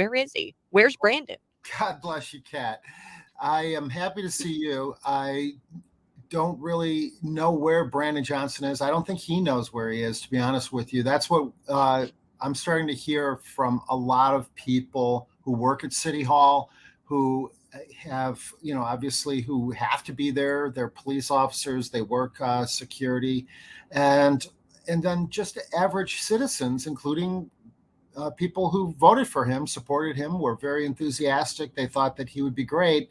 Where is he? Where's Brandon? God bless you, Kat. I am happy to see you. I don't really know where Brandon Johnson is. I don't think he knows where he is, to be honest with you. That's what I'm starting to hear from a lot of people who work at City Hall, who have, obviously who have to be there. They're police officers, they work security, and and then just average citizens, including people who voted for him, supported him, were very enthusiastic. They thought that he would be great.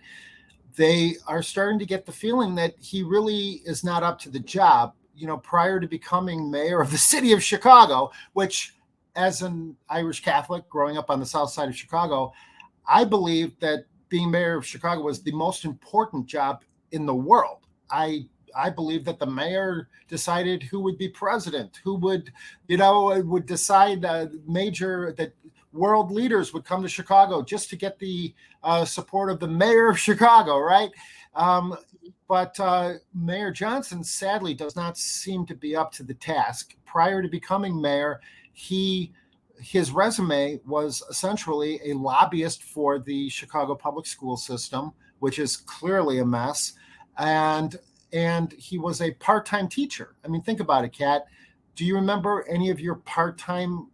They are starting to get the feeling that he really is not up to the job. Prior to becoming mayor of the city of Chicago, which, as an Irish Catholic growing up on the south side of Chicago, I believe that being mayor of Chicago was the most important job in the world. I believe that the mayor decided who would be president, who would decide major that world leaders would come to Chicago just to get the support of the mayor of Chicago, right? But Mayor Johnson sadly does not seem to be up to the task. Prior to becoming mayor, his resume was essentially a lobbyist for the Chicago public school system, which is clearly a mess, and he was a part-time teacher. I mean, think about it, Kat. Do you remember any of your part-time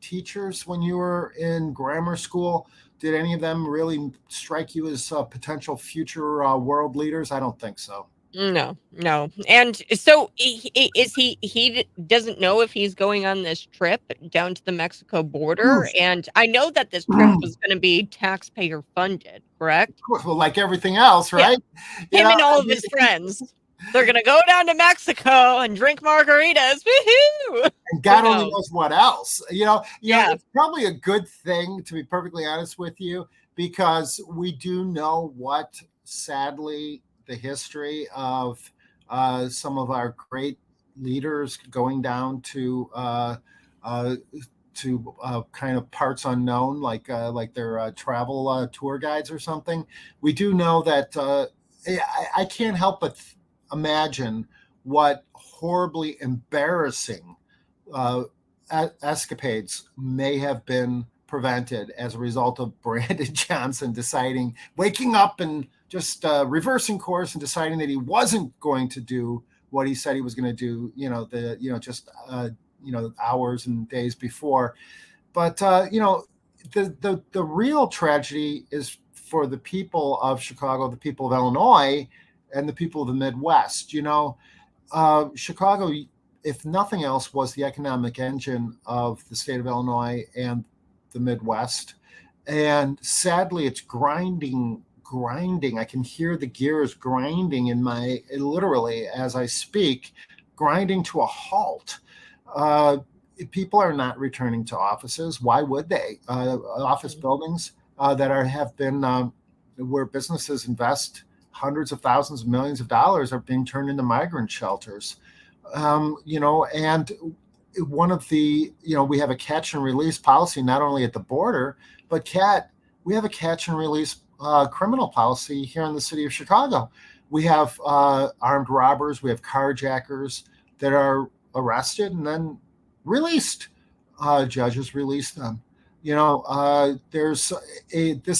teachers when you were in grammar school? Did any of them really strike you as potential future world leaders? I don't think so. No, no. And so he doesn't know if he's going on this trip down to the Mexico border. And I know that this trip was going to be taxpayer funded, correct? Well, like everything else, Yeah. right? Him and all of his friends. They're going to go down to Mexico and drink margaritas. Woohoo! And God only knows what else. Yeah. It's probably a good thing, to be perfectly honest with you, because we do know what, sadly, the history of some of our great leaders going down to kind of parts unknown, like their travel tour guides or something. We do know that I can't help but imagine what horribly embarrassing uh, escapades may have been prevented as a result of Brandon Johnson waking up and just reversing course and deciding that he wasn't going to do what he said he was going to do. Hours and days before. But the real tragedy is for the people of Chicago, the people of Illinois, and the people of the Midwest. Chicago, if nothing else, was the economic engine of the state of Illinois and the Midwest. And sadly, it's grinding. I can hear the gears grinding literally as I speak, grinding to a halt. People are not returning to offices. Why would they? Office buildings have been where businesses invest hundreds of thousands of millions of dollars are being turned into migrant shelters. And one of the, we have a catch and release policy, not only at the border, but we have a catch and release criminal policy here in the city of Chicago. We have armed robbers, we have carjackers that are arrested and then released. Judges release them. This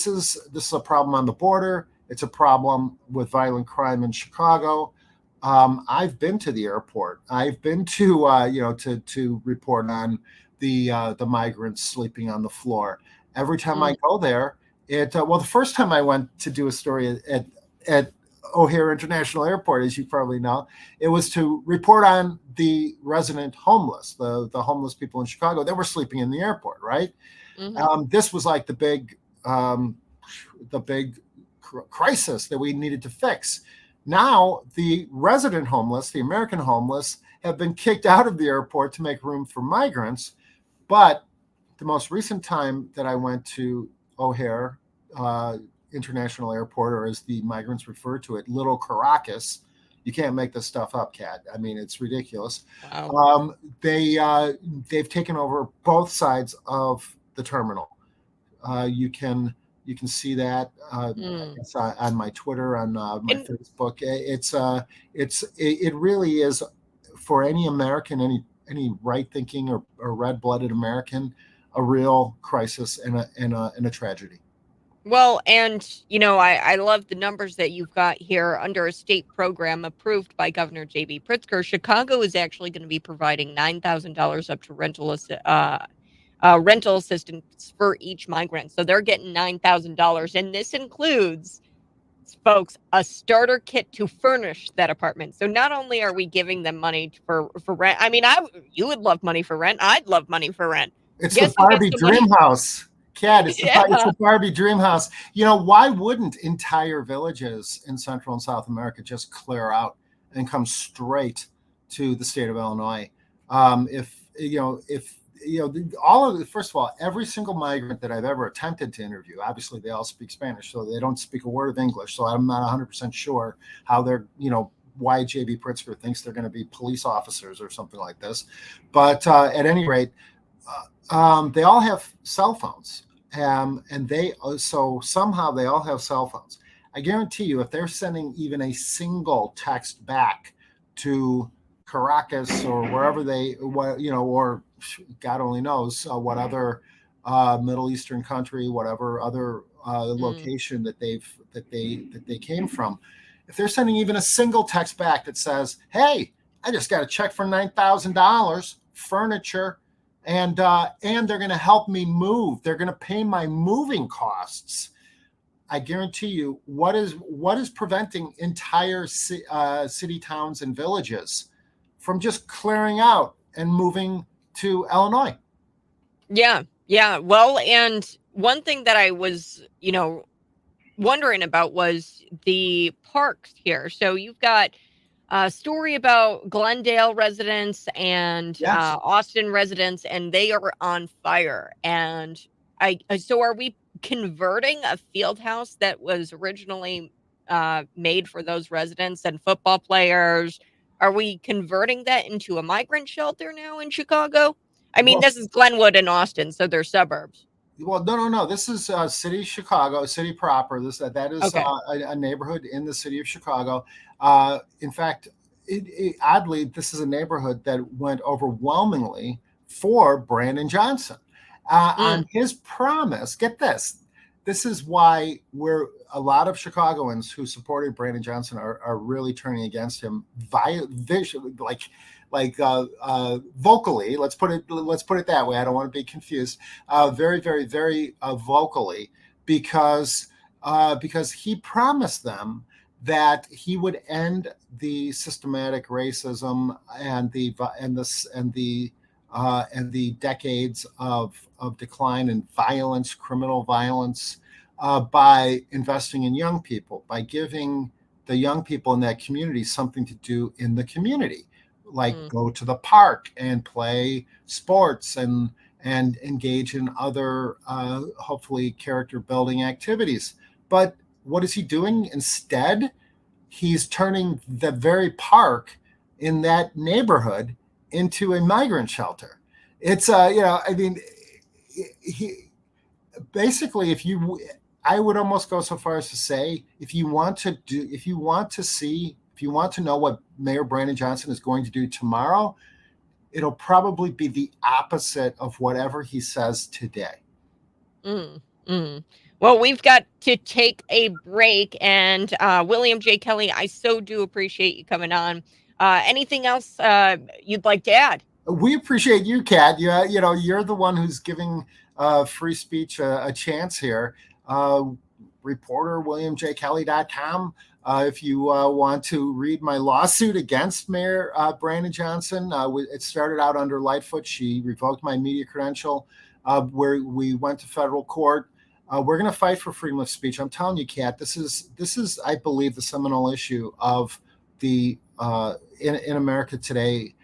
is a problem on the border. It's a problem with violent crime in Chicago. I've been to the airport. I've been to report on the migrants sleeping on the floor. Every time I go there, the first time I went to do a story at O'Hare International Airport, as you probably know, it was to report on the resident homeless, the homeless people in Chicago that were sleeping in the airport, right? Mm-hmm. This was like the big crisis that we needed to fix. Now, the resident homeless, the American homeless, have been kicked out of the airport to make room for migrants. But the most recent time that I went to O'Hare International Airport, or as the migrants refer to it, Little Caracas. You can't make this stuff up, Kat. I mean, it's ridiculous. Wow. They've taken over both sides of the terminal. You can see that it's on my Twitter, on my Facebook. It really is for any American, any right thinking or red blooded American. a real crisis and a tragedy. Well, and I love the numbers that you've got here under a state program approved by Governor J.B. Pritzker. Chicago is actually going to be providing $9,000 up to rental assistance for each migrant. So they're getting $9,000, and this includes, folks, a starter kit to furnish that apartment. So not only are we giving them money for rent. I mean, you would love money for rent. I'd love money for rent. It's Guess the who gets Barbie the dream money? house. Cat, it's Yeah. the Barbie dream house. Why wouldn't entire villages in Central and South America just clear out and come straight to the state of Illinois? First of all, every single migrant that I've ever attempted to interview, obviously they all speak Spanish, so they don't speak a word of English. So I'm not 100% sure how they're, why J.B. Pritzker thinks they're going to be police officers or something like this. But at any rate, they all have cell phones, and so somehow they all have cell phones. I guarantee you, if they're sending even a single text back to Caracas or wherever or God only knows what other Middle Eastern country, whatever other location that they came from, if they're sending even a single text back that says, "Hey, I just got a check for $9,000, furniture." And they're going to help me move. They're going to pay my moving costs. I guarantee you, what is preventing entire city, towns, and villages from just clearing out and moving to Illinois? Yeah. Well, and one thing that I was, wondering about was the parks here. So you've got a story about Glendale residents and Yes. Austin residents, and they are on fire. And so are we converting a field house that was originally made for those residents and football players? Are we converting that into a migrant shelter now in Chicago? I mean, Well, this is Glenwood and Austin, so they're suburbs. no. This is city of Chicago, city proper. That is Okay. a neighborhood in the city of Chicago. In fact, oddly, this is a neighborhood that went overwhelmingly for Brandon Johnson on his promise. Get this. This is why a lot of Chicagoans who supported Brandon Johnson are really turning against him visually, vocally. Let's put it that way. I don't want to be confused. Very, very, very vocally, because he promised them that he would end the systematic racism and the decades of decline in violence, criminal violence, by investing in young people, by giving the young people in that community something to do in the community, like go to the park and play sports and engage in other hopefully character building activities. But what is he doing instead? He's turning the very park in that neighborhood into a migrant shelter. It's he basically, I would almost go so far as to say, if you want to know what Mayor Brandon Johnson is going to do tomorrow, it'll probably be the opposite of whatever he says today. Well, we've got to take a break, and William J. Kelly, I so do appreciate you coming on. Anything else you'd like to add? We appreciate you, Kat. You're the one who's giving free speech a chance here. Reporter WilliamJKelly.com. If you want to read my lawsuit against Mayor Brandon Johnson, it started out under Lightfoot. She revoked my media credential, where we went to federal court. We're going to fight for freedom of speech. I'm telling you, Kat, this is, I believe, the seminal issue of the in America today.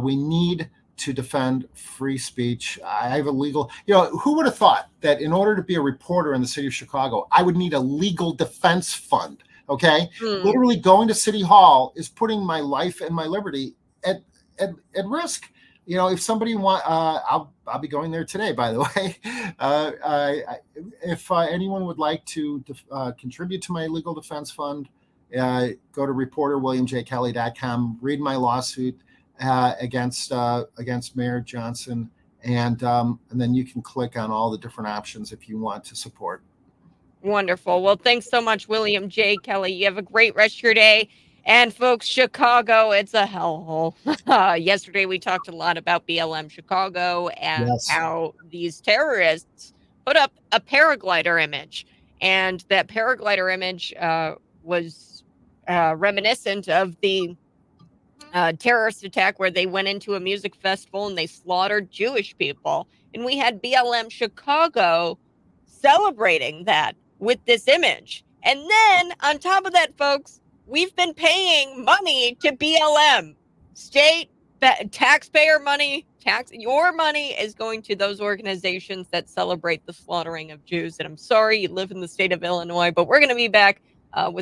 We need to defend free speech. I have a legal, who would have thought that in order to be a reporter in the city of Chicago, I would need a legal defense fund? Okay. Literally going to City Hall is putting my life and my liberty at risk. If somebody I'll be going there today, by the way. If anyone would like to contribute to my legal defense fund, go to reporterwilliamjkelly.com, read my lawsuit against Mayor Johnson, and then you can click on all the different options if you want to support. Wonderful. Well, thanks so much, William J. Kelly. You have a great rest of your day. And folks, Chicago, it's a hellhole. Yesterday, we talked a lot about BLM Chicago and Yes. how these terrorists put up a paraglider image. And that paraglider image was reminiscent of the terrorist attack where they went into a music festival and they slaughtered Jewish people. And we had BLM Chicago celebrating that with this image. And then on top of that, folks, we've been paying money to BLM. State taxpayer money, your money is going to those organizations that celebrate the slaughtering of Jews. And I'm sorry you live in the state of Illinois, but we're going to be back with